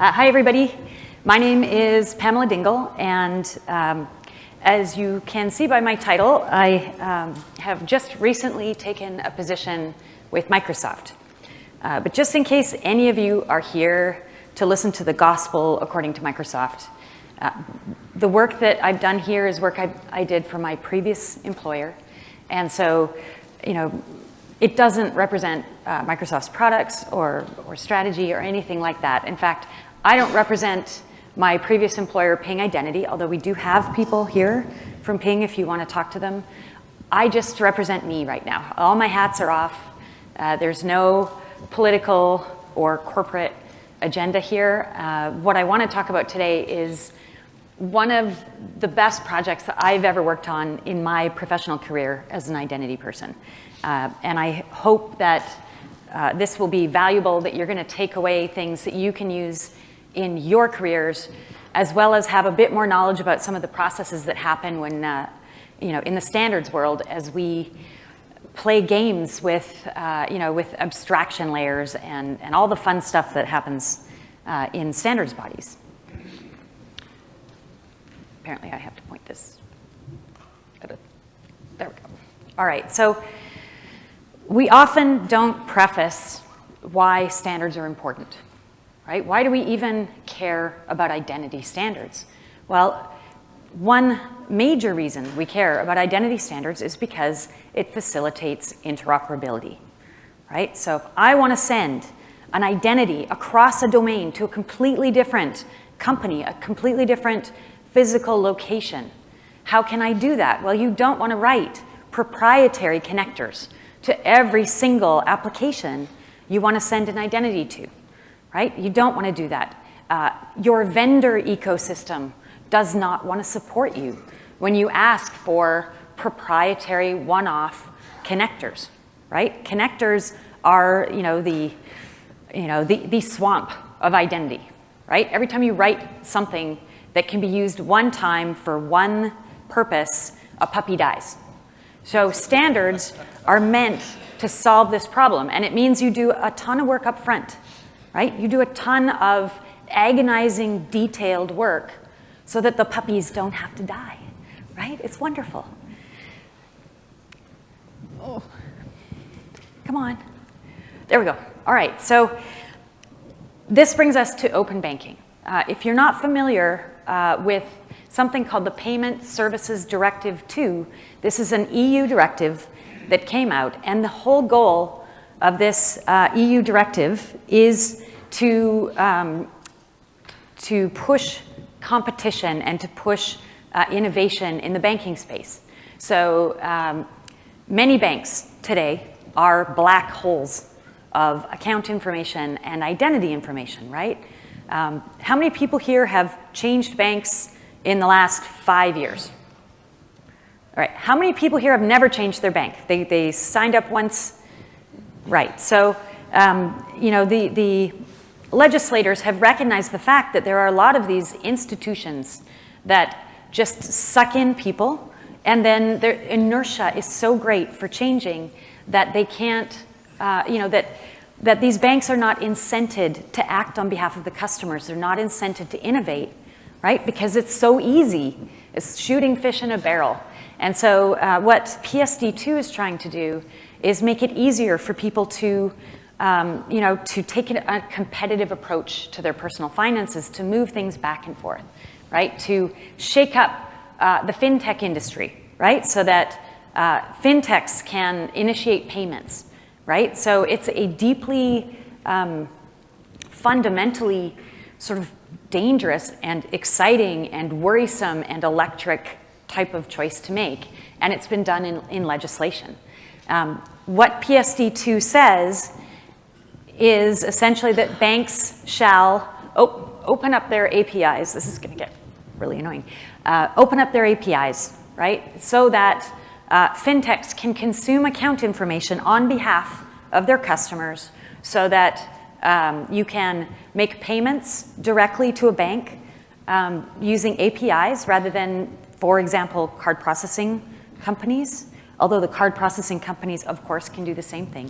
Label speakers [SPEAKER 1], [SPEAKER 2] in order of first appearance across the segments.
[SPEAKER 1] Hi, everybody. My name is Pamela Dingle, and as you can see by my title, I have just recently taken a position with Microsoft. But just in case any of you are here to listen to the gospel according to Microsoft, the work that I've done here is work I did for my previous employer. And so, it doesn't represent Microsoft's products or strategy or anything like that. In fact, I don't represent my previous employer, Ping Identity, although we do have people here from Ping if you want to talk to them. I just represent me right now. All my hats are off. There's no political or corporate agenda here. What I want to talk about today is one of the best projects that I've ever worked on in my professional career as an identity person. And I hope that this will be valuable, that you're going to take away things that you can use in your careers, as well as have a bit more knowledge about some of the processes that happen when, in the standards world, as we play games with, with abstraction layers and all the fun stuff that happens in standards bodies. Apparently, I have to point this. There we go. All right, so we often don't preface why standards are important, right? Why do we even care about identity standards? Well, one major reason we care about identity standards is because it facilitates interoperability, right? So if I want to send an identity across a domain to a completely different company, a completely different physical location, how can I do that? Well, you don't want to write proprietary connectors to every single application you want to send an identity to, right? You don't want to do that. Your vendor ecosystem does not want to support you when you ask for proprietary one-off connectors, right? Connectors are, the swamp of identity, right? Every time you write something that can be used one time for one purpose, a puppy dies. So standards are meant to solve this problem, and it means you do a ton of work up front, right? You do a ton of agonizing, detailed work so that the puppies don't have to die, right? It's wonderful. Oh, come on. There we go. All right, so this brings us to open banking. If you're not familiar with something called the Payment Services Directive 2, this is an EU directive that came out, and the whole goal of this EU directive is to push competition and to push innovation in the banking space. So many banks today are black holes of account information and identity information, right? How many people here have changed banks in the last 5 years? All right, how many people here have never changed their bank? They signed up once, right? So, the legislators have recognized the fact that there are a lot of these institutions that just suck in people, and then their inertia is so great for changing that they can't, that these banks are not incented to act on behalf of the customers. They're not incented to innovate, right? Because it's so easy. It's shooting fish in a barrel. And so what PSD2 is trying to do is make it easier for people to, to take a competitive approach to their personal finances, to move things back and forth, right? To shake up the fintech industry, right? So that fintechs can initiate payments, right? So it's a deeply, fundamentally sort of dangerous and exciting and worrisome and electric type of choice to make, and it's been done in legislation. What PSD2 says is essentially that banks shall open up their APIs. This is going to get really annoying. Open up their APIs, right, so that fintechs can consume account information on behalf of their customers so that you can make payments directly to a bank using APIs rather than, for example, card processing companies, although the card processing companies, of course, can do the same thing.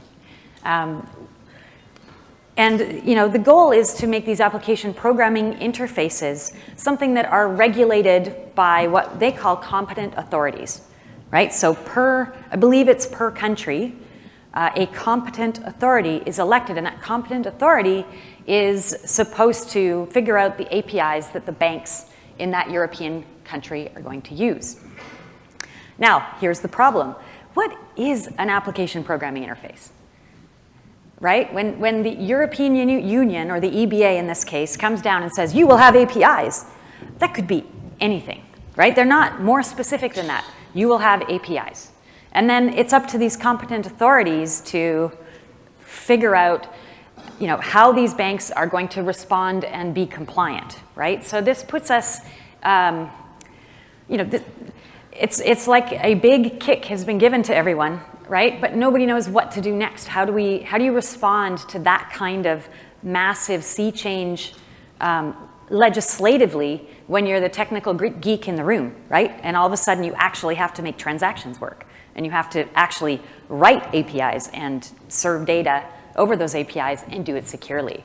[SPEAKER 1] And the goal is to make these application programming interfaces something that are regulated by what they call competent authorities, right? So I believe it's per country, a competent authority is elected, and that competent authority is supposed to figure out the APIs that the banks in that European country are going to use. Now, here's the problem. What is an application programming interface? Right? When the European Union, or the EBA in this case, comes down and says, you will have APIs, that could be anything, right? They're not more specific than that. You will have APIs. And then it's up to these competent authorities to figure out how these banks are going to respond and be compliant, right? So this puts us, it's like a big kick has been given to everyone, right? But nobody knows what to do next. How do you respond to that kind of massive sea change legislatively when you're the technical geek in the room, right? And all of a sudden you actually have to make transactions work, and you have to actually write APIs and serve data over those APIs and do it securely.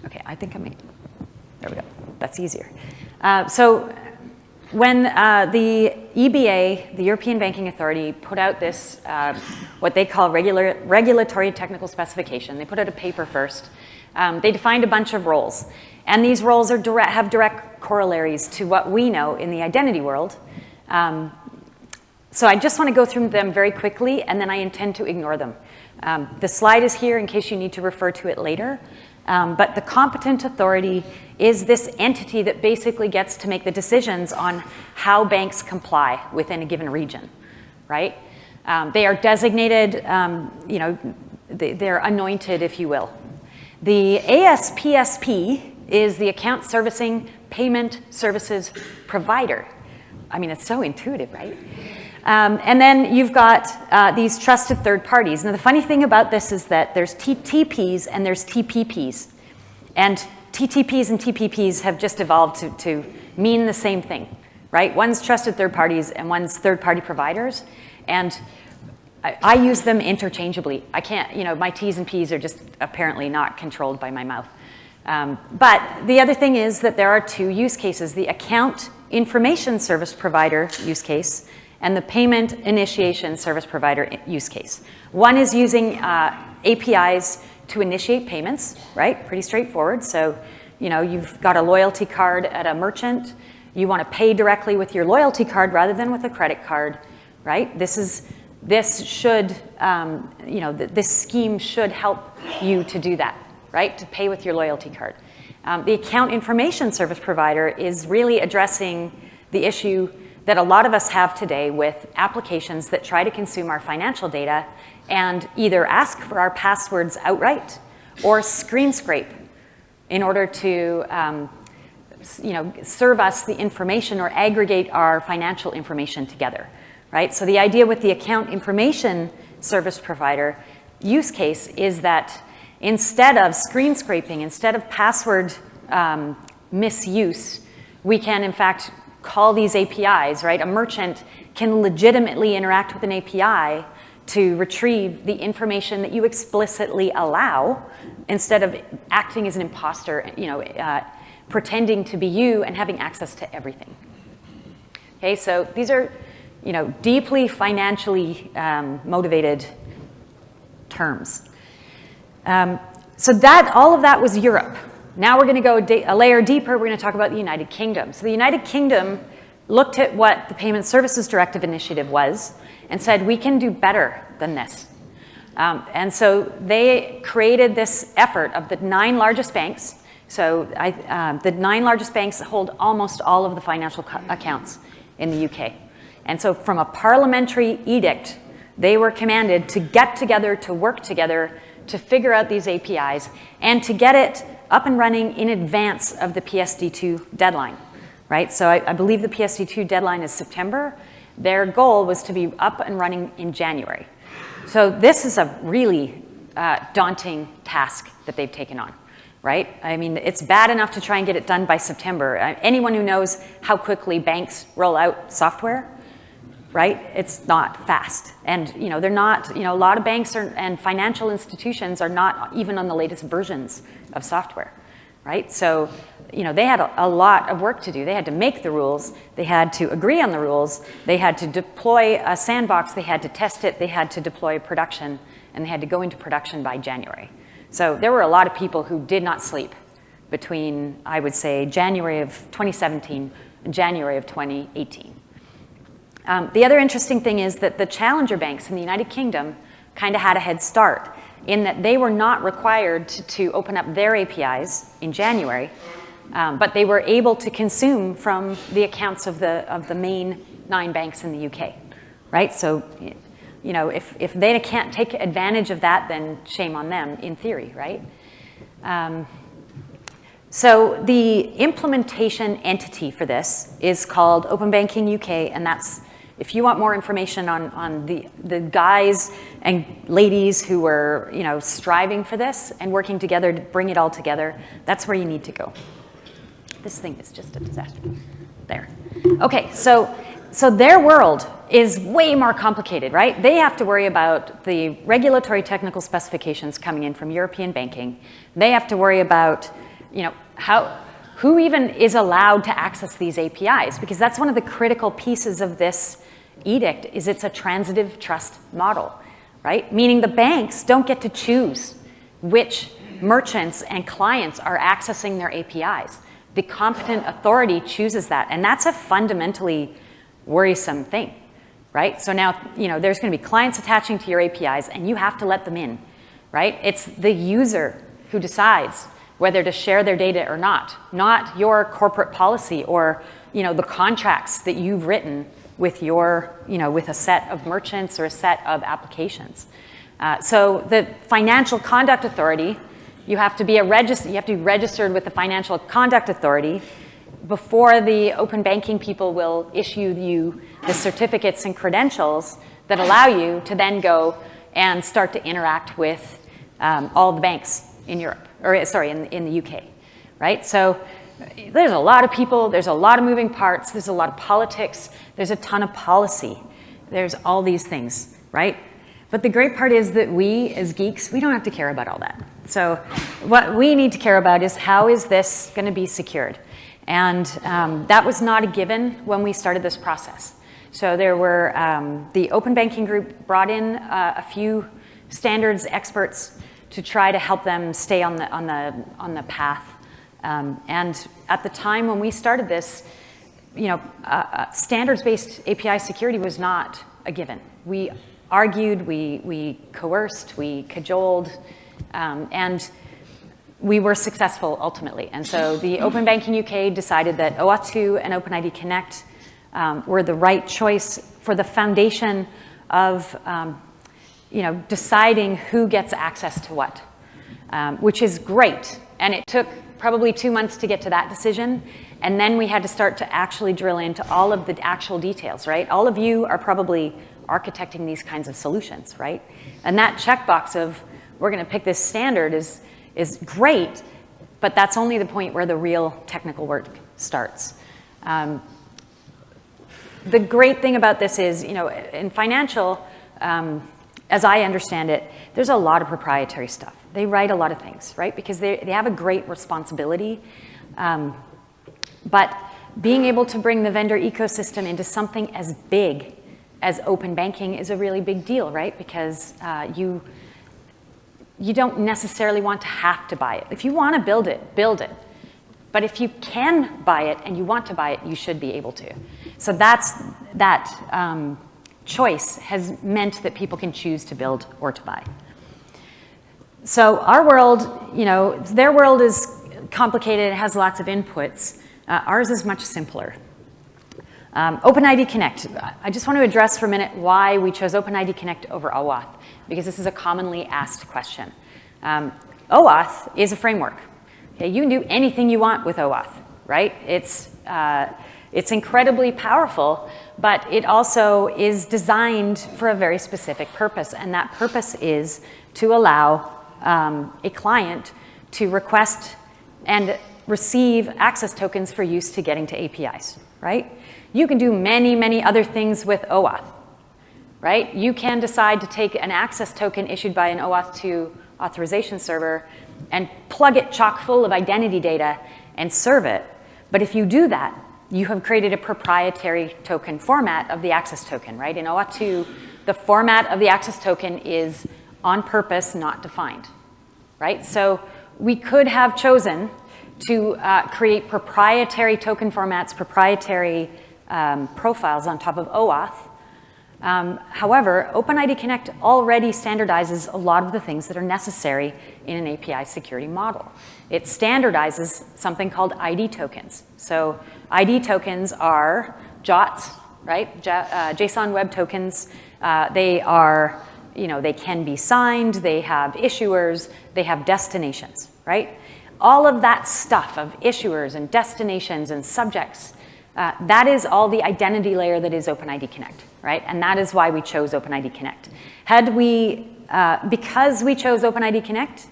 [SPEAKER 1] Okay, I think there we go. That's easier. So when the EBA, the European Banking Authority, put out this, what they call regulatory technical specification, they put out a paper first. They defined a bunch of roles. And these roles have direct corollaries to what we know in the identity world. So I just want to go through them very quickly, and then I intend to ignore them. The slide is here in case you need to refer to it later. But the competent authority is this entity that basically gets to make the decisions on how banks comply within a given region, right? They are designated, they're anointed, if you will. The ASPSP is the Account Servicing Payment Services Provider. I mean, it's so intuitive, right? And then you've got these trusted third parties. Now, the funny thing about this is that there's TTPs and there's TPPs. And TTPs and TPPs have just evolved to mean the same thing, right? One's trusted third parties and one's third-party providers. And I use them interchangeably. I can't, my T's and P's are just apparently not controlled by my mouth. But the other thing is that there are two use cases, the Account Information Service Provider use case and the Payment Initiation Service Provider use case. One is using APIs to initiate payments, right? Pretty straightforward. So, you've got a loyalty card at a merchant. You want to pay directly with your loyalty card rather than with a credit card, right? This scheme should help you to do that, right? To pay with your loyalty card. The Account Information Service Provider is really addressing the issue that a lot of us have today with applications that try to consume our financial data and either ask for our passwords outright or screen scrape in order to serve us the information or aggregate our financial information together, right? So the idea with the Account Information Service Provider use case is that instead of screen scraping, instead of password misuse, we can in fact call these APIs, right? A merchant can legitimately interact with an API to retrieve the information that you explicitly allow instead of acting as an imposter, pretending to be you and having access to everything. Okay, so these are, deeply financially motivated terms. So all of that was Europe. Now we're going to go a layer deeper. We're going to talk about the United Kingdom. So the United Kingdom looked at what the Payment Services Directive initiative was and said, we can do better than this. And so they created this effort of the 9 largest banks. So the 9 largest banks hold almost all of the financial accounts in the UK. And so from a parliamentary edict, they were commanded to get together, to work together, to figure out these APIs, and to get it up and running in advance of the PSD2 deadline, right? So I believe the PSD2 deadline is September. Their goal was to be up and running in January. So this is a really daunting task that they've taken on, right? I mean, it's bad enough to try and get it done by September. Anyone who knows how quickly banks roll out software, right? It's not fast. And, you know, they're not, you know, a lot of banks and financial institutions are not even on the latest versions of software, right? So, you know, they had a lot of work to do. They had to make the rules. They had to agree on the rules. They had to deploy a sandbox. They had to test it. They had to deploy production, and they had to go into production by January. So there were a lot of people who did not sleep between, I would say, January of 2017 and January of 2018. The other interesting thing is that the challenger banks in the United Kingdom kind of had a head start in that they were not required to open up their APIs in January, but they were able to consume from the accounts of the main 9 banks in the UK, right? So, you know, if they can't take advantage of that, then shame on them in theory, right? So the implementation entity for this is called Open Banking UK, and that's, if you want more information on the guys and ladies who were, you know, striving for this and working together to bring it all together, that's where you need to go. This thing is just a disaster. There. Okay, so their world is way more complicated, right? They have to worry about the regulatory technical specifications coming in from European banking. They have to worry about, you know, who even is allowed to access these APIs, because that's one of the critical pieces of this edict, is it's a transitive trust model, right? Meaning the banks don't get to choose which merchants and clients are accessing their APIs. The competent authority chooses that, and that's a fundamentally worrisome thing, right? So now, you know, there's going to be clients attaching to your APIs, and you have to let them in, right? It's the user who decides whether to share their data or not your corporate policy or, you know, the contracts that you've written with your, you know, with a set of merchants or a set of applications. So the Financial Conduct Authority, you have to be registered with the Financial Conduct Authority before the open banking people will issue you the certificates and credentials that allow you to then go and start to interact with all the banks in Europe, or sorry, in the UK, right? So there's a lot of people, there's a lot of moving parts, there's a lot of politics, there's a ton of policy, there's all these things, right? But the great part is that we, as geeks, we don't have to care about all that. So what we need to care about is, how is this going to be secured? And that was not a given when we started this process. So there were, the Open Banking Group brought in a few standards experts to try to help them stay on the path. And at the time when we started this, you know, standards-based API security was not a given. We argued, we coerced, we cajoled, and we were successful ultimately. And so the Open Banking UK decided that OAuth 2 and OpenID Connect were the right choice for the foundation of you know, deciding who gets access to what, which is great. And it took probably 2 months to get to that decision. And then we had to start to actually drill into all of the actual details, right? All of you are probably architecting these kinds of solutions, right? And that checkbox of, we're going to pick this standard is great, but that's only the point where the real technical work starts. The great thing about this is, you know, in financial, as I understand it, there's a lot of proprietary stuff. They write a lot of things, right? Because they have a great responsibility. But being able to bring the vendor ecosystem into something as big as open banking is a really big deal, right? Because you don't necessarily want to have to buy it. If you want to build it, build it. But if you can buy it and you want to buy it, you should be able to. So that choice has meant that people can choose to build or to buy. So our world, you know, their world is complicated, it has lots of inputs. Ours is much simpler. OpenID Connect. I just want to address for a minute why we chose OpenID Connect over OAuth, because this is a commonly asked question. OAuth is a framework. Okay, you can do anything you want with OAuth, right? It's incredibly powerful, but it also is designed for a very specific purpose, and that purpose is to allow a client to request and receive access tokens for use to getting to APIs, right? You can do many, many other things with OAuth, right? You can decide to take an access token issued by an OAuth 2 authorization server and plug it chock full of identity data and serve it. But if you do that, you have created a proprietary token format of the access token, right? In OAuth 2, the format of the access token is on purpose not defined, right? So we could have chosen to create proprietary token formats, proprietary profiles on top of OAuth. However, OpenID Connect already standardizes a lot of the things that are necessary in an API security model. It standardizes something called ID tokens. So ID tokens are JWTs, right? JSON Web Tokens. They are, they can be signed, they have issuers, they have destinations, right? All of that stuff of issuers and destinations and subjects, that is all the identity layer that is OpenID Connect, right? And that is why we chose OpenID Connect. Because we chose OpenID Connect,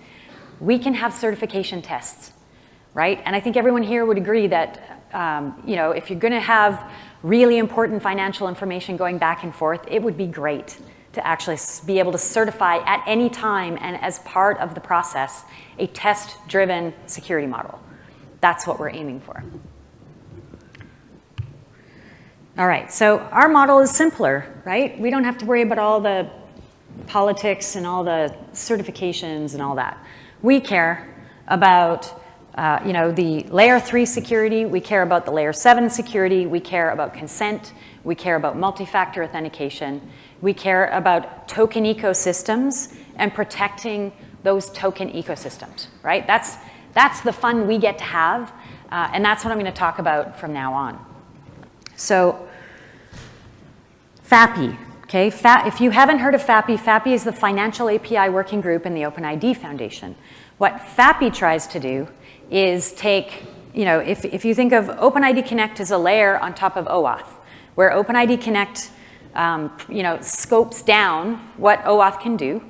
[SPEAKER 1] we can have certification tests, right? And I think everyone here would agree that, if you're gonna have really important financial information going back and forth, it would be great to actually be able to certify at any time and as part of the process a test-driven security model. That's what we're aiming for. All right, so our model is simpler, right? We don't have to worry about all the politics and all the certifications and all that. We care about the layer 3 security, we care about the layer 7 security, we care about consent, we care about multi-factor authentication, we care about token ecosystems and protecting those token ecosystems, right? That's the fun we get to have, and that's what I'm going to talk about from now on. So, FAPI, okay? If you haven't heard of FAPI, FAPI is the Financial API Working Group in the OpenID Foundation. What FAPI tries to do is take, if you think of OpenID Connect as a layer on top of OAuth, where OpenID Connect, scopes down what OAuth can do,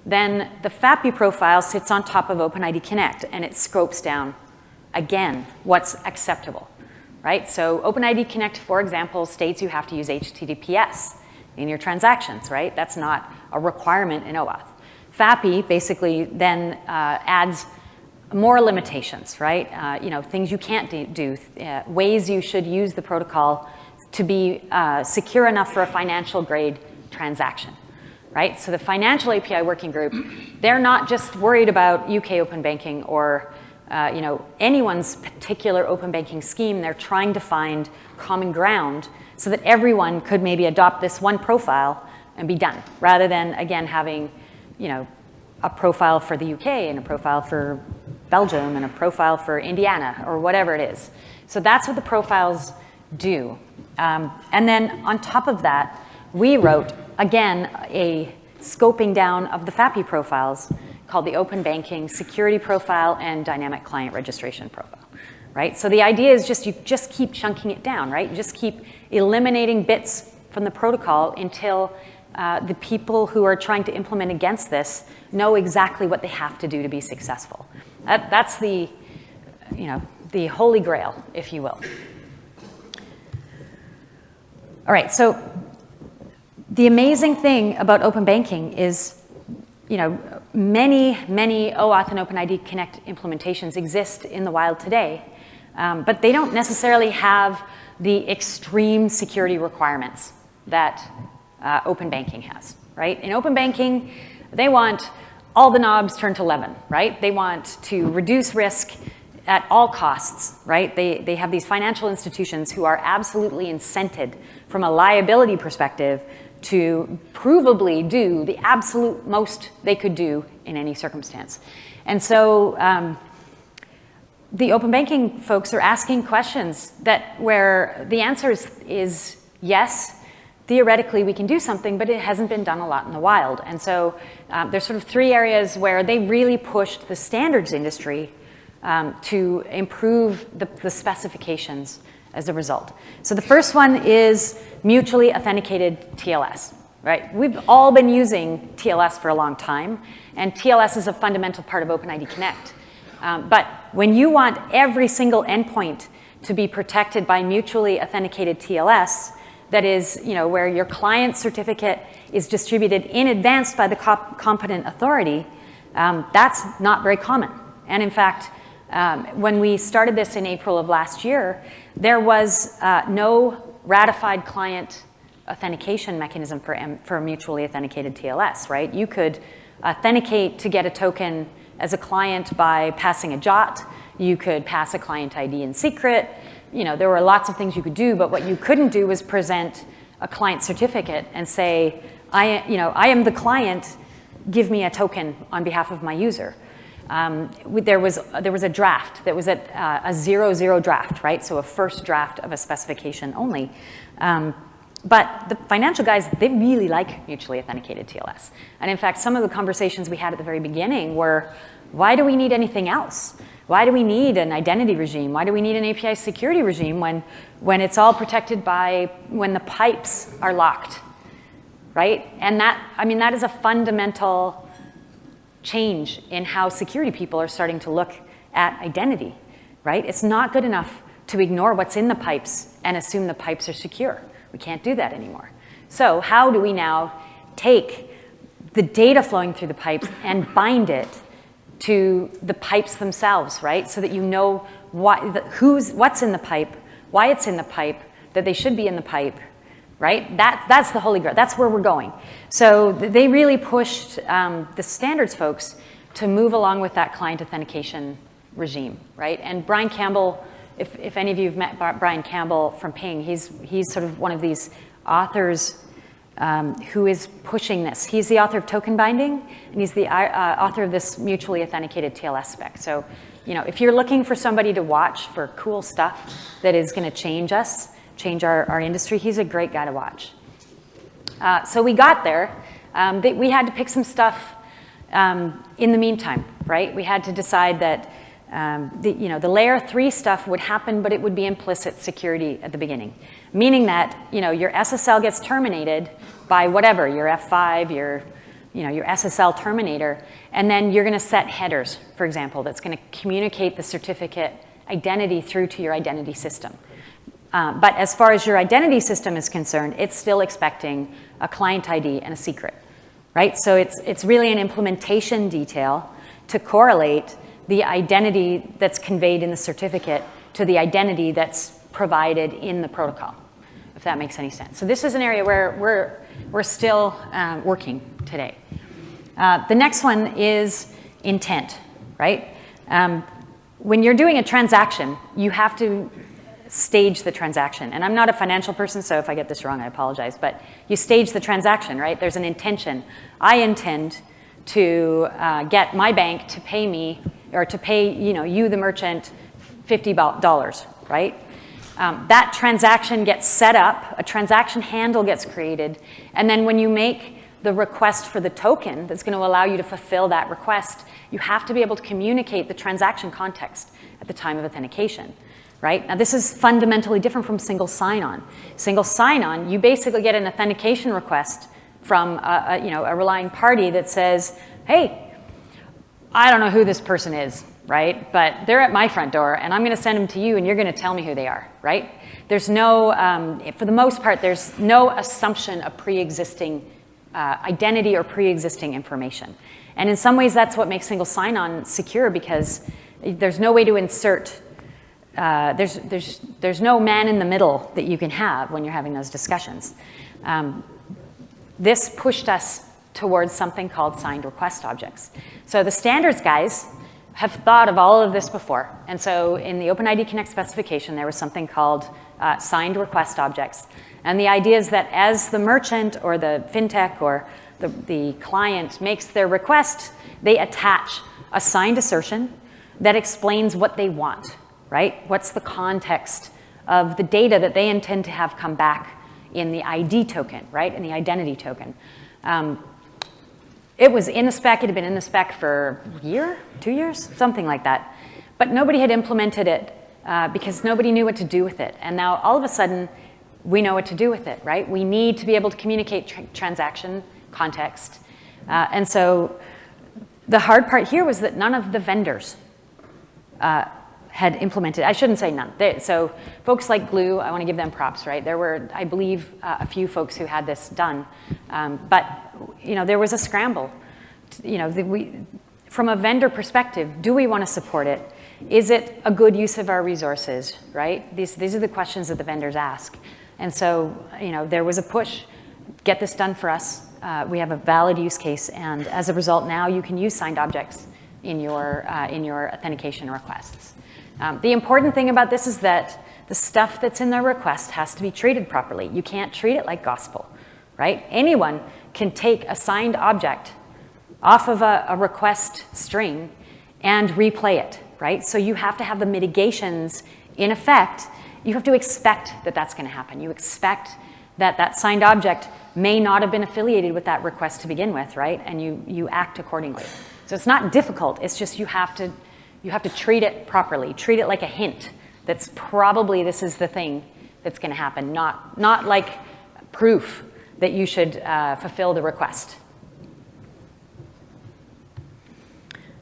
[SPEAKER 1] then the FAPI profile sits on top of OpenID Connect, and it scopes down, again, what's acceptable, right? So OpenID Connect, for example, states you have to use HTTPS in your transactions, right? That's not a requirement in OAuth. FAPI basically then adds more limitations, right? Things you can't do, ways you should use the protocol to be secure enough for a financial grade transaction, right? So the Financial API Working Group, they're not just worried about UK open banking or anyone's particular open banking scheme. They're trying to find common ground so that everyone could maybe adopt this one profile and be done, rather than, again, having a profile for the UK and a profile for Belgium and a profile for Indiana or whatever it is. So that's what the profiles do. And then on top of that, we wrote, again, a scoping down of the FAPI profiles called the Open Banking Security Profile and Dynamic Client Registration Profile, right? So the idea is you just keep chunking it down, right? You just keep eliminating bits from the protocol until the people who are trying to implement against this know exactly what they have to do to be successful. That's the holy grail, if you will. All right, so the amazing thing about open banking is, many OAuth and OpenID Connect implementations exist in the wild today, but they don't necessarily have the extreme security requirements that open banking has, right? In open banking, they want all the knobs turned to 11, right? They want to reduce risk at all costs, right? They have these financial institutions who are absolutely incented from a liability perspective to provably do the absolute most they could do in any circumstance. And so the open banking folks are asking questions where the answer is yes, theoretically we can do something, but it hasn't been done a lot in the wild. And so there's sort of 3 areas where they really pushed the standards industry to improve the specifications as a result. So the first one is mutually authenticated TLS, right? We've all been using TLS for a long time, and TLS is a fundamental part of OpenID Connect. But when you want every single endpoint to be protected by mutually authenticated TLS, that is, where your client certificate is distributed in advance by the competent authority, that's not very common. And in fact, when we started this in April of last year, there was no ratified client authentication mechanism for mutually authenticated TLS, right? You could authenticate to get a token as a client by passing a JOT. You could pass a client ID in secret. There were lots of things you could do, but what you couldn't do was present a client certificate and say, I am the client, give me a token on behalf of my user. There was a draft that was a 0-0 draft, right? So a first draft of a specification only. But the financial guys, they really like mutually authenticated TLS. And in fact, some of the conversations we had at the very beginning were, why do we need anything else? Why do we need an identity regime? Why do we need an API security regime when it's all protected by when the pipes are locked, right? And that is a fundamental change in how security people are starting to look at identity, right? It's not good enough to ignore what's in the pipes and assume the pipes are secure. We can't do that anymore. So how do we now take the data flowing through the pipes and bind it to the pipes themselves, right? So that you know what's in the pipe, why it's in the pipe, that they should be in the pipe, right? That's the holy grail. That's where we're going. So they really pushed the standards folks to move along with that client authentication regime, right? And Brian Campbell, if any of you have met Brian Campbell from Ping, he's sort of one of these authors who is pushing this. He's the author of Token Binding, and he's the author of this mutually authenticated TLS spec. So, if you're looking for somebody to watch for cool stuff that is going to change our industry, he's a great guy to watch. So we got there. We had to pick some stuff in the meantime, right? We had to decide that the layer 3 stuff would happen, but it would be implicit security at the beginning, meaning that your SSL gets terminated by whatever, your F5, your SSL terminator, and then you're going to set headers, for example, that's going to communicate the certificate identity through to your identity system. But as far as your identity system is concerned, it's still expecting a client ID and a secret, right? So it's really an implementation detail to correlate the identity that's conveyed in the certificate to the identity that's provided in the protocol, if that makes any sense. So this is an area where we're still working today. The next one is intent, right? When you're doing a transaction, you have to stage the transaction. And I'm not a financial person, so if I get this wrong, I apologize. But you stage the transaction, right? There's an intention. I intend to get my bank to pay me, or to pay you, the merchant, $50, right? That transaction gets set up, a transaction handle gets created, and then when you make the request for the token that's going to allow you to fulfill that request, you have to be able to communicate the transaction context at the time of authentication, right? Now this is fundamentally different from single sign-on. Single sign-on, you basically get an authentication request from a relying party that says, hey, I don't know who this person is, right? But they're at my front door, and I'm going to send them to you, and you're going to tell me who they are, right? There's no, for the most part, there's no assumption of pre-existing identity or pre-existing information. And in some ways, that's what makes single sign-on secure, because there's no way to insert, there's no man in the middle that you can have when you're having those discussions. This pushed us towards something called signed request objects. So the standards guys have thought of all of this before. And so in the OpenID Connect specification, there was something called signed request objects. And the idea is that as the merchant or the fintech or the client makes their request, they attach a signed assertion that explains what they want, right? What's the context of the data that they intend to have come back in the ID token, right? In the identity token. It was in the spec, it had been in the spec for a year, 2 years, something like that. But nobody had implemented it because nobody knew what to do with it. And now all of a sudden, we know what to do with it, right? We need to be able to communicate transaction context. And so the hard part here was that none of the vendors had implemented. I shouldn't say none. So folks like Glue, I want to give them props, right? There were, I believe, a few folks who had this done, but there was a scramble. From a vendor perspective, do we want to support it? Is it a good use of our resources, right? These are the questions that the vendors ask. And so, there was a push, get this done for us. We have a valid use case, and as a result, now you can use signed objects in your authentication requests. The important thing about this is that the stuff that's in the request has to be treated properly. You can't treat it like gospel, right? Anyone can take a signed object off of a request string and replay it, right? So you have to have the mitigations in effect. You have to expect that that's going to happen. You expect that that signed object may not have been affiliated with that request to begin with, right? And you act accordingly. So it's not difficult. It's just you have to treat it properly. Treat it like a hint. That's probably this is the thing that's going to happen, not like proof that you should fulfill the request.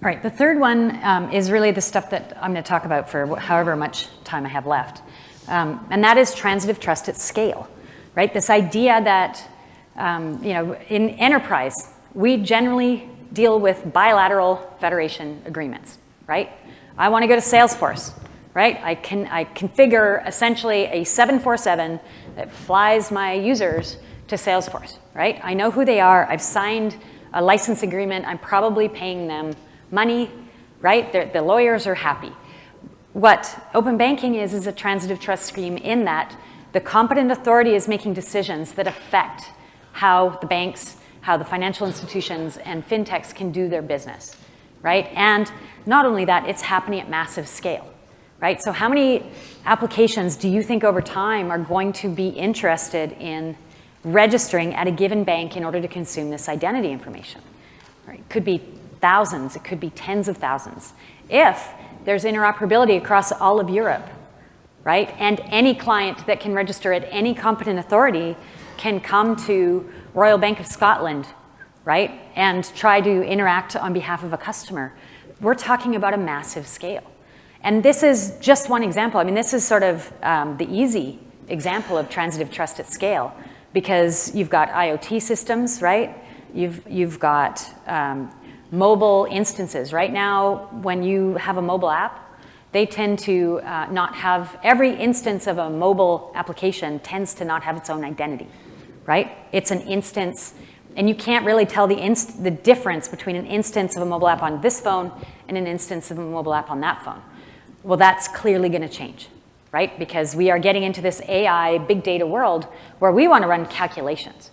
[SPEAKER 1] All right, the third one is really the stuff that I'm going to talk about for however much time I have left. And that is transitive trust at scale, right? This idea that, in enterprise, we generally deal with bilateral federation agreements, right? I want to go to Salesforce, right? I configure essentially a 747 that flies my users to Salesforce, right? I know who they are. I've signed a license agreement. I'm probably paying them money, right? The lawyers are happy. What open banking is a transitive trust scheme in that the competent authority is making decisions that affect how the banks, how the financial institutions and fintechs can do their business, right? And not only that, it's happening at massive scale, right? So how many applications do you think over time are going to be interested in registering at a given bank in order to consume this identity information? Right? It could be thousands, it could be tens of thousands. If there's interoperability across all of Europe, right? And any client that can register at any competent authority can come to Royal Bank of Scotland, right? And try to interact on behalf of a customer. We're talking about a massive scale. And this is just one example. I mean, this is sort of the easy example of transitive trust at scale because you've got IoT systems, right? You've got mobile instances. Right now, when you have a mobile app, they tend to not have, every instance of a mobile application tends to not have its own identity, right? It's an instance, and you can't really tell the difference between an instance of a mobile app on this phone and an instance of a mobile app on that phone. Well, that's clearly going to change, right? Because we are getting into this AI, big data world where we want to run calculations,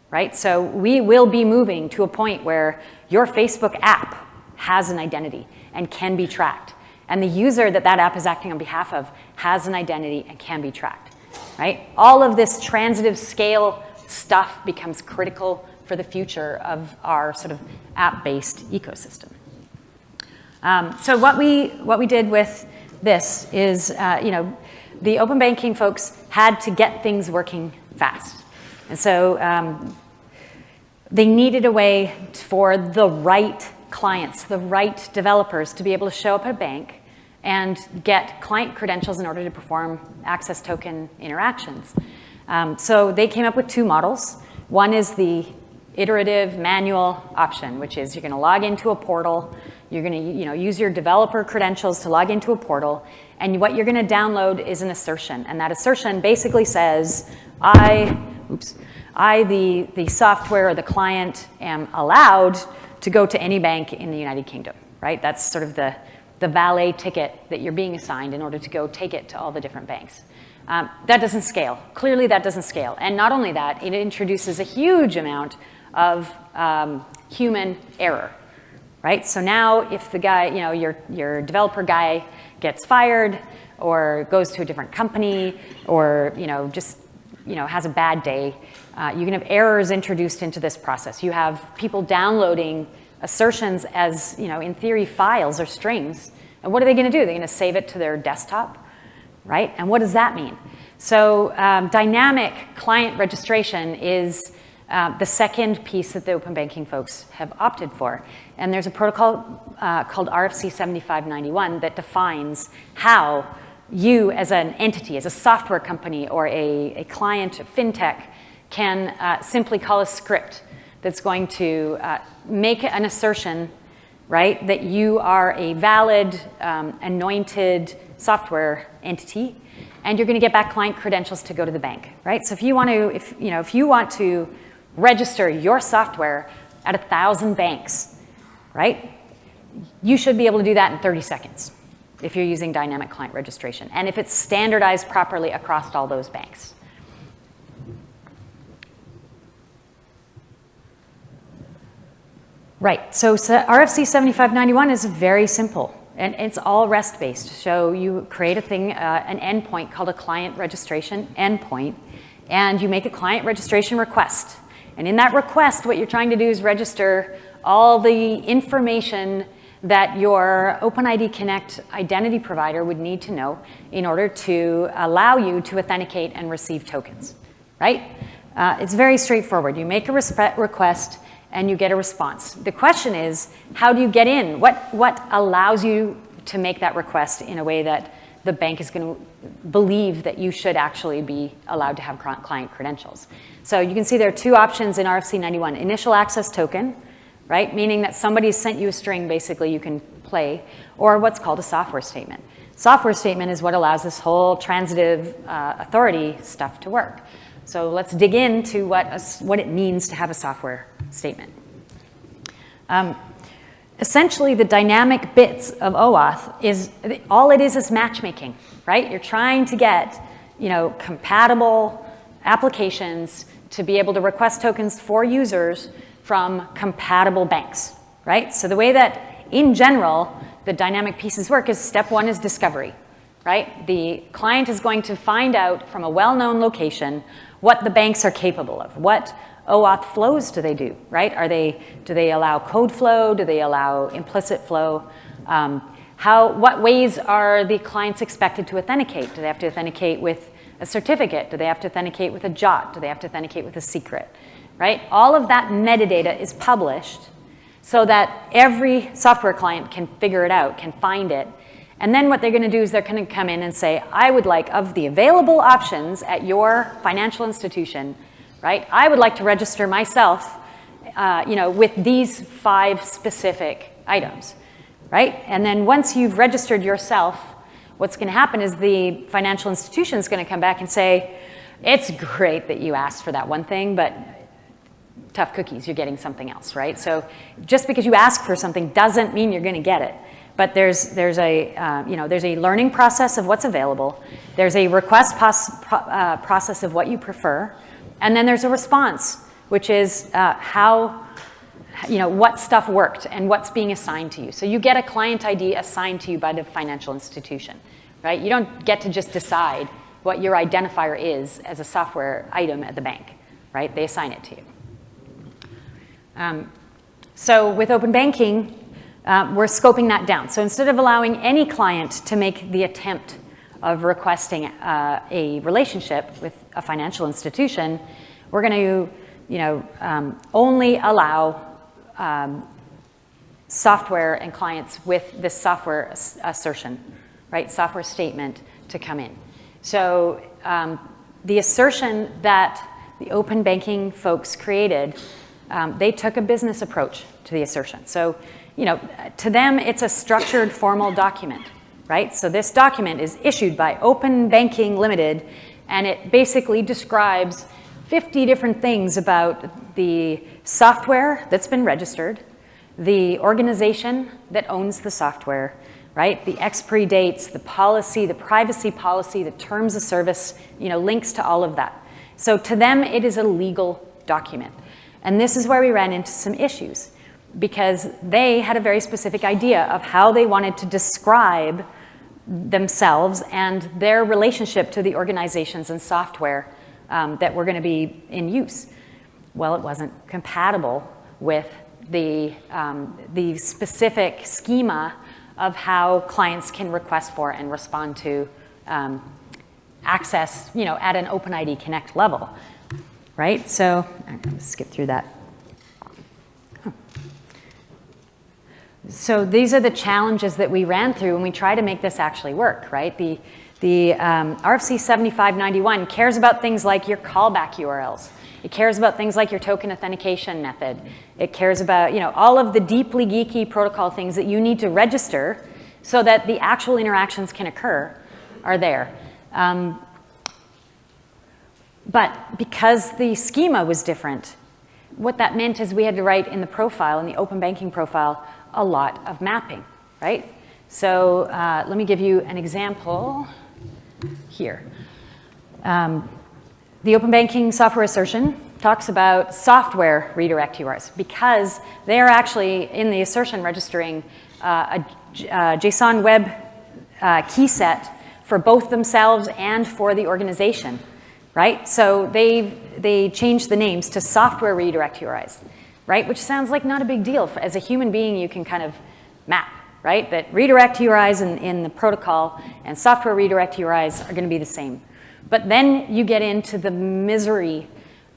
[SPEAKER 1] right? So we will be moving to a point where your Facebook app has an identity and can be tracked. And the user that app is acting on behalf of has an identity and can be tracked, right? All of this transitive scale stuff becomes critical for the future of our sort of app-based ecosystem. So what we did with this is, the open banking folks had to get things working fast. And so they needed a way for the right clients, the right developers to be able to show up at a bank and get client credentials in order to perform access token interactions. So they came up with two models. One is the iterative manual option, which is you're going to log into a portal, you're going to use your developer credentials to log into a portal, and what you're going to download is an assertion. And that assertion basically says, the software or the client am allowed to go to any bank in the United Kingdom, right? That's sort of the valet ticket that you're being assigned in order to go take it to all the different banks. That doesn't scale. Clearly that doesn't scale. And not only that, it introduces a huge amount of human error, right? So now if the guy, your developer guy gets fired or goes to a different company or, has a bad day, you can have errors introduced into this process. You have people downloading assertions as, in theory, files or strings. And what are they going to do? They're going to save it to their desktop, right? And what does that mean? So dynamic client registration is the second piece that the open banking folks have opted for. And there's a protocol called RFC 7591 that defines how you as an entity, as a software company or a client, a fintech, can simply call a script that's going to make an assertion, right, that you are a valid, anointed software entity, and you're going to get back client credentials to go to the bank, right? So if you want to register your software at 1,000 banks, right, you should be able to do that in 30 seconds if you're using dynamic client registration, and if it's standardized properly across all those banks. Right, so RFC 7591 is very simple, and it's all REST-based. So you create a thing, an endpoint called a client registration endpoint, and you make a client registration request. And in that request, what you're trying to do is register all the information that your OpenID Connect identity provider would need to know in order to allow you to authenticate and receive tokens, right? It's very straightforward. You make a request, and you get a response. The question is, how do you get in? What allows you to make that request in a way that the bank is going to believe that you should actually be allowed to have client credentials? So you can see there are two options in RFC 91. Initial access token, right? Meaning that somebody sent you a string, basically, you can play, or what's called a software statement. Software statement is what allows this whole transitive authority stuff to work. So let's dig into what it means to have a software statement. Essentially, the dynamic bits of OAuth is all it is matchmaking, right? You're trying to get, compatible applications to be able to request tokens for users from compatible banks, right? So the way that, in general, the dynamic pieces work is step one is discovery, right? The client is going to find out from a well-known location what the banks are capable of. What OAuth flows do they do, right? Do they allow code flow? Do they allow implicit flow? What ways are the clients expected to authenticate? Do they have to authenticate with a certificate? Do they have to authenticate with a JOT? Do they have to authenticate with a secret, right? All of that metadata is published so that every software client can figure it out, can find it. And then what they're going to do is they're going to come in and say, I would like, of the available options at your financial institution, right, I would like to register myself with these 5 specific items, right? And then once you've registered yourself, what's going to happen is the financial institution is going to come back and say, it's great that you asked for that one thing, but tough cookies, you're getting something else, right? So just because you ask for something doesn't mean you're going to get it. But there's a learning process of what's available. There's a request process of what you prefer, and then there's a response, which is what stuff worked and what's being assigned to you. So you get a client ID assigned to you by the financial institution, right? You don't get to just decide what your identifier is as a software item at the bank, right? They assign it to you. So with open banking, we're scoping that down. So instead of allowing any client to make the attempt of requesting a relationship with a financial institution, we're going to only allow software and clients with this software assertion, right, software statement to come in. So the assertion that the open banking folks created, they took a business approach to the assertion. So to them, it's a structured formal document, right? So this document is issued by Open Banking Limited, and it basically describes 50 different things about the software that's been registered, the organization that owns the software, right? The expiry dates, the policy, the privacy policy, the terms of service, links to all of that. So to them, it is a legal document. And this is where we ran into some issues, because they had a very specific idea of how they wanted to describe themselves and their relationship to the organizations and software that were going to be in use. Well, it wasn't compatible with the specific schema of how clients can request for and respond to access, at an OpenID Connect level. right? So I'm going to skip through that. So these are the challenges that we ran through when we try to make this actually work, right? The RFC 7591 cares about things like your callback URLs. It cares about things like your token authentication method. It cares about, all of the deeply geeky protocol things that you need to register so that the actual interactions can occur are there. But because the schema was different, what that meant is we had to write in the profile, in the open banking profile, a lot of mapping, right? So let me give you an example here. The open banking software assertion talks about software redirect URLs because they are actually in the assertion registering a JSON web key set for both themselves and for the organization, right? So they changed the names to software redirect URIs, right? Which sounds like not a big deal. As a human being, you can kind of map, right? That redirect URIs in the protocol and software redirect URIs are going to be the same. But then you get into the misery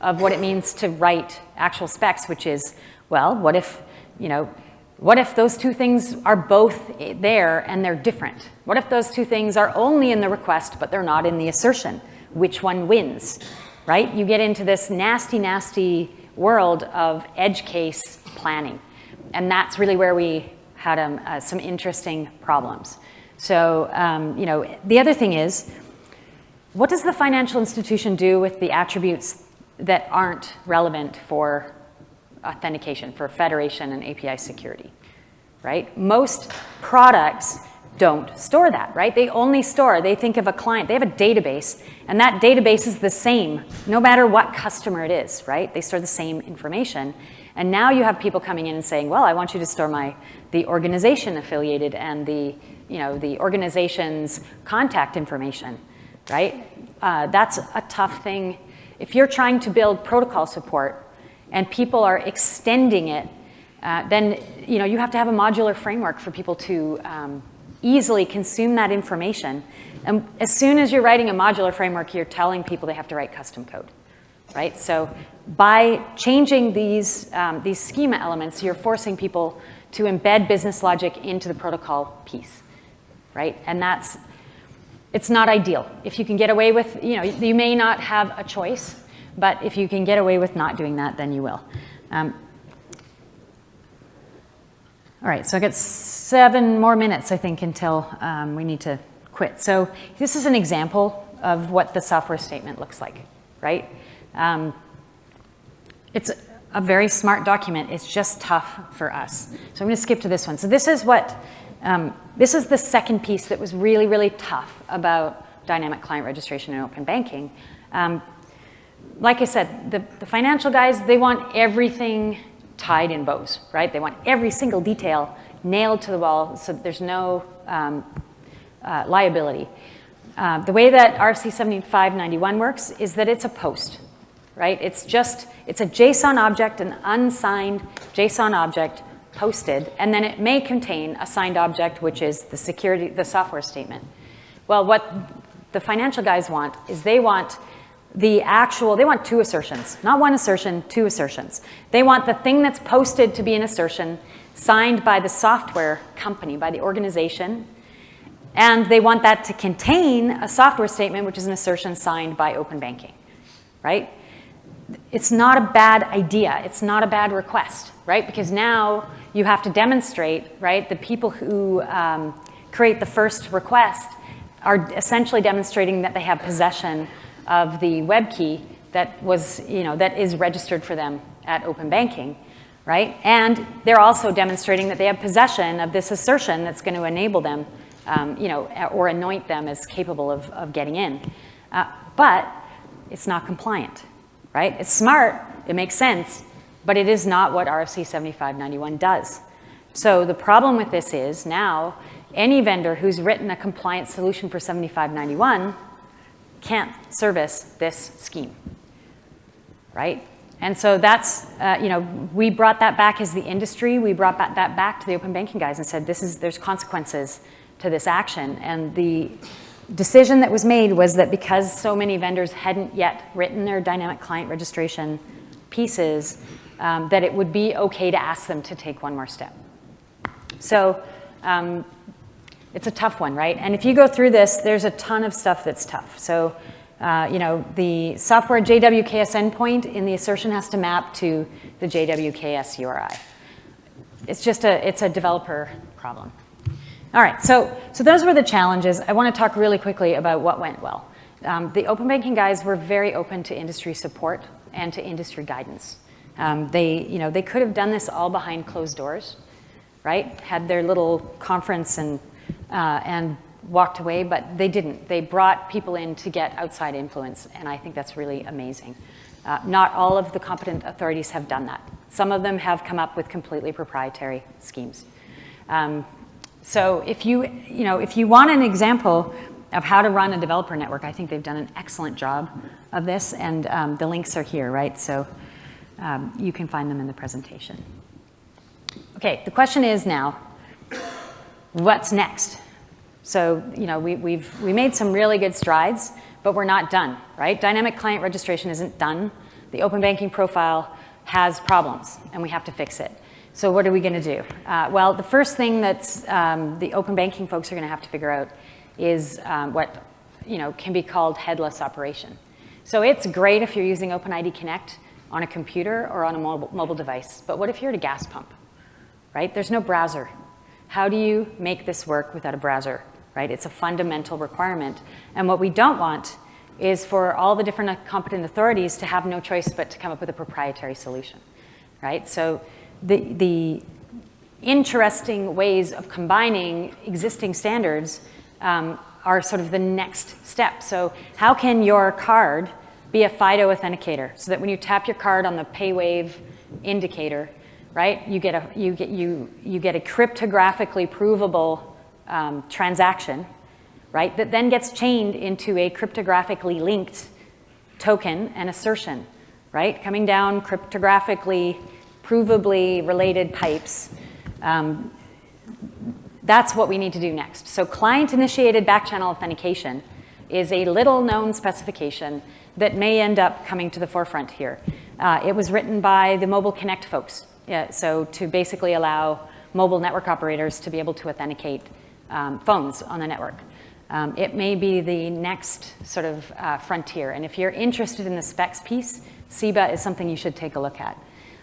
[SPEAKER 1] of what it means to write actual specs, which is, well, what if those two things are both there and they're different? What if those two things are only in the request, but they're not in the assertion? Which one wins, right? You get into this nasty, nasty world of edge case planning. And that's really where we had some interesting problems. So, the other thing is, what does the financial institution do with the attributes that aren't relevant for authentication, for federation and API security, right? Most products don't store that, right? They think of a client, they have a database, and that database is the same no matter what customer it is, right? They store the same information. And now you have people coming in and saying, well, I want you to store the organization affiliated and the organization's contact information, right? That's a tough thing. If you're trying to build protocol support and people are extending it, then you have to have a modular framework for people to easily consume that information. And as soon as you're writing a modular framework, you're telling people they have to write custom code, right? So by changing these schema elements, you're forcing people to embed business logic into the protocol piece, right? And it's not ideal. If you can get away with, you may not have a choice, but if you can get away with not doing that, then you will. All right, so I got 7 more minutes, I think, until we need to quit. So this is an example of what the software statement looks like, right? It's a very smart document. It's just tough for us. So I'm going to skip to this one. So this is this is the second piece that was really, really tough about dynamic client registration and open banking. Like I said, the financial guys, they want everything tied in bows, right? They want every single detail nailed to the wall so that there's no liability. The way that RFC 7591 works is that it's a post, right? It's a JSON object, an unsigned JSON object posted, and then it may contain a signed object, which is the software statement. Well, what the financial guys want is they want 2 assertions, not 1 assertion, 2 assertions. They want the thing that's posted to be an assertion signed by the software company, by the organization, and they want that to contain a software statement, which is an assertion signed by open banking, right? It's not a bad idea. It's not a bad request, right? Because now you have to demonstrate, right? The people who create the first request are essentially demonstrating that they have possession of the web key that is registered for them at open banking, right? And they're also demonstrating that they have possession of this assertion that's going to enable them, or anoint them as capable of getting in. But it's not compliant, right? It's smart, it makes sense, but it is not what RFC 7591 does. So the problem with this is now any vendor who's written a compliant solution for 7591 can't service this scheme, right? And so that's, we brought that back as the industry. We brought that back to the open banking guys and said, there's consequences to this action. And the decision that was made was that because so many vendors hadn't yet written their dynamic client registration pieces, that it would be okay to ask them to take one more step. So it's a tough one, right? And if you go through this, there's a ton of stuff that's tough. So the software JWKS endpoint in the assertion has to map to the JWKS URI. It's a developer problem. All right, so those were the challenges. I want to talk really quickly about what went well. The open banking guys were very open to industry support and to industry guidance. They could have done this all behind closed doors, right? Had their little conference and walked away, but they didn't. They brought people in to get outside influence, and I think that's really amazing. Not all of the competent authorities have done that. Some of them have come up with completely proprietary schemes. So if you want an example of how to run a developer network, I think they've done an excellent job of this, and the links are here, right? So you can find them in the presentation. Okay, the question is now, what's next? So we made some really good strides, but we're not done, right? Dynamic client registration isn't done. The open banking profile has problems, and we have to fix it. So what are we going to do? Well, the first thing that the open banking folks are going to have to figure out is what can be called headless operation. So it's great if you're using OpenID Connect on a computer or on a mobile device, but what if you're at a gas pump, right? There's no browser. How do you make this work without a browser, right? It's a fundamental requirement. And what we don't want is for all the different competent authorities to have no choice but to come up with a proprietary solution, right? So the interesting ways of combining existing standards are sort of the next step. So how can your card be a FIDO authenticator so that when you tap your card on the PayWave indicator, right, you get a cryptographically provable transaction, right, that then gets chained into a cryptographically linked token and assertion, right, coming down cryptographically provably related pipes. That's what we need to do next. So client-initiated back-channel authentication is a little-known specification that may end up coming to the forefront here. It was written by the Mobile Connect folks, so to basically allow mobile network operators to be able to authenticate phones on the network. It may be the next sort of frontier, and if you're interested in the specs piece, CIBA is something you should take a look at.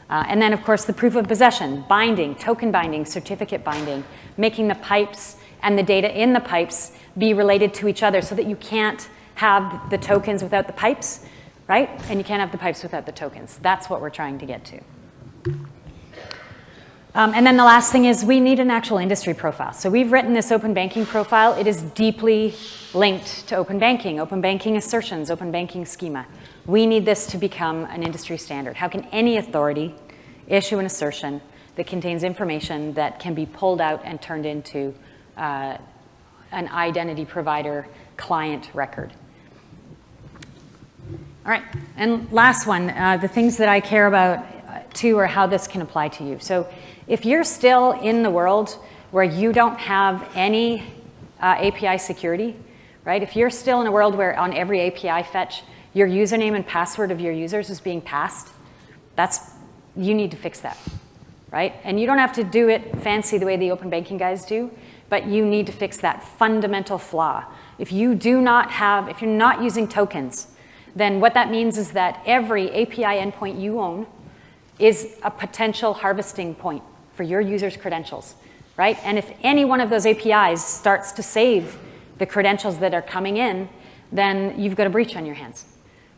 [SPEAKER 1] And then, of course, the proof of possession, binding, token binding, certificate binding, making the pipes and the data in the pipes be related to each other so that you can't have the tokens without the pipes, right? And you can't have the pipes without the tokens. That's what we're trying to get to. And then the last thing is we need an actual industry profile. So we've written this open banking profile. It is deeply linked to open banking assertions, open banking schema. We need this to become an industry standard. How can any authority issue an assertion that contains information that can be pulled out and turned into an identity provider client record? All right, and last one, the things that I care about too are how this can apply to you. So if you're still in the world where you don't have any API security, right? If you're still in a world where on every API fetch, your username and password of your users is being passed, you need to fix that, right? And you don't have to do it fancy the way the open banking guys do, but you need to fix that fundamental flaw. If you're not using tokens, then what that means is that every API endpoint you own is a potential harvesting point for your users' credentials, right? And if any one of those APIs starts to save the credentials that are coming in, then you've got a breach on your hands,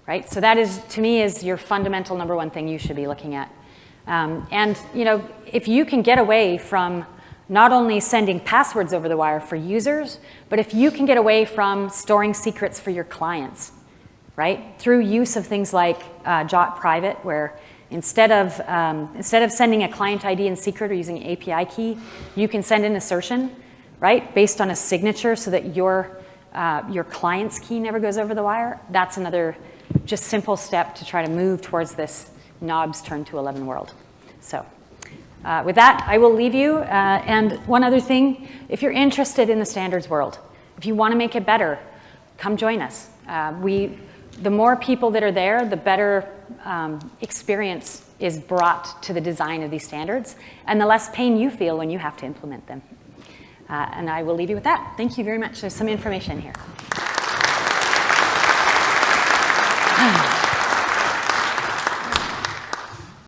[SPEAKER 1] right? So that is, to me, is your fundamental number one thing you should be looking at. And if you can get away from not only sending passwords over the wire for users, but if you can get away from storing secrets for your clients, right? Through use of things like JOT private, where instead of sending a client ID in secret or using an API key, you can send an assertion, right? Based on a signature so that your client's key never goes over the wire. That's another just simple step to try to move towards this knobs turn to 11 world. So with that, I will leave you. And one other thing, if you're interested in the standards world, if you want to make it better, come join us. The more people that are there, the better experience is brought to the design of these standards, and the less pain you feel when you have to implement them. And I will leave you with that. Thank you very much. There's some information here.